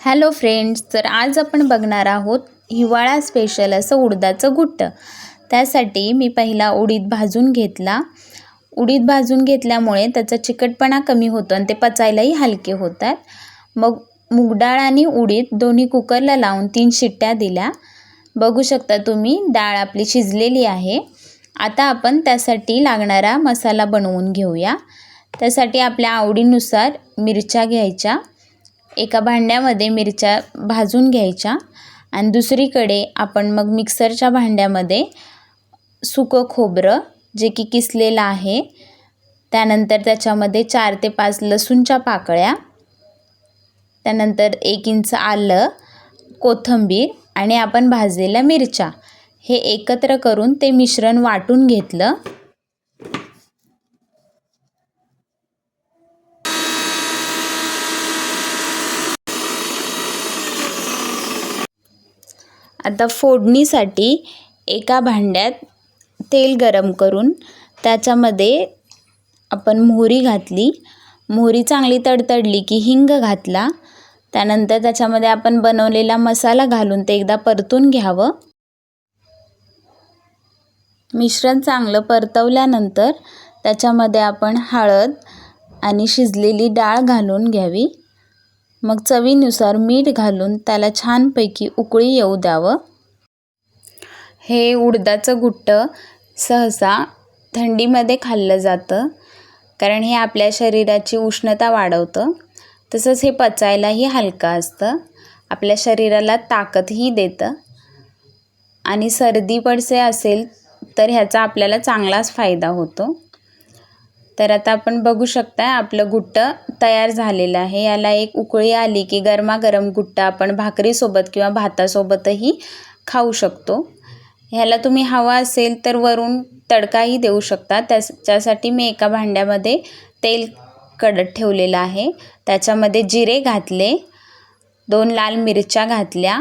Hello friends, तर आज आपण बघणार आहोत हिवाळा स्पेशल असं उडदाचं घुट्ट। त्यासाठी मी पहिला उडीद भाजून घेतला। उडीद भाजून घेतल्यामुळे त्याचा चिकटपणा कमी होतो आणि ते पचायलाही हलके होतात। मग मूग डाळ आणि उडीद दोन्ही कुकरला लावून 3 शिट्ट्या दिल्या। बघू शकता तुम्ही डाळ आपली शिजलेली आहे। आता आपण त्यासाठी लागणारा मसाला बनवून घेऊया। त्यासाठी आपल्या आवडीनुसार मिरच्या घ्यायच्या। एका भांड्यामध्ये मिरच्या भाजून घ्यायच्या आणि दुसरीकडे आपण मग मिक्सरच्या भांड्यामध्ये सुकं खोबरं जे की किसलेलं आहे, त्यानंतर त्याच्यामध्ये 4 ते 5 लसूणच्या पाकळ्या, त्यानंतर 1 इंच आलं, कोथिंबीर आणि आपण भाजलेल्या मिरच्या हे एकत्र करून ते मिश्रण वाटून घेतलं। आता फोडणीसाठी एका भांड्यात तेल गरम करून त्याच्यामध्ये आपण मोहरी घातली। मोहरी चांगली तडतडली की हिंग घातला। त्यानंतर त्याच्यामध्ये आपण बनवलेला मसाला घालून ते एकदा परतून घ्यावं। मिश्रण चांगलं परतवल्यानंतर त्याच्यामध्ये आपण हळद आणि शिजलेली डाळ घालून घ्यावी। मग चवीनुसार मीठ घालून त्याला छानपैकी उकळी येऊ द्यावं। हे उडदाचं घुट्ट सहसा थंडीमध्ये खाल्लं जातं, कारण हे आपल्या शरीराची उष्णता वाढवतं। तसंच हे पचायलाही हलकं असतं, आपल्या शरीराला ताकदही देतं आणि सर्दी पडसे असेल तर ह्याचा आपल्याला चांगलाच फायदा होतो। तर आता आपण बघू शकता आपलं घुट्ट तयार झालेलं आहे। याला एक उकळी आली की गरमागरम घुट्ट आपण भाकरीसोबत किंवा भातासोबतही खाऊ शकतो। ह्याला तुम्ही हवा असेल तर वरून तडकाही देऊ शकता। त्यासाठी मी एका भांड्यामध्ये तेल कडत ठेवलेलं आहे। त्याच्यामध्ये जिरे घातले, 2 लाल मिरच्या घातल्या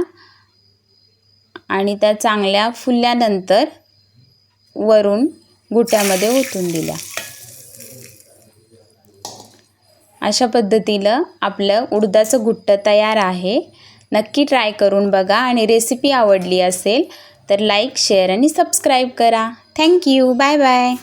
आणि त्या चांगल्या फुलल्यानंतर वरून घुट्ट्यामध्ये ओतून दिल्या। अशा पद्धतीनं आपलं उडदाचं घुट्ट तयार आहे। नक्की ट्राय करून बघा आणि रेसिपी आवडली असेल तर लाईक, शेअर आणि सबस्क्राईब करा। Thank you, bye bye.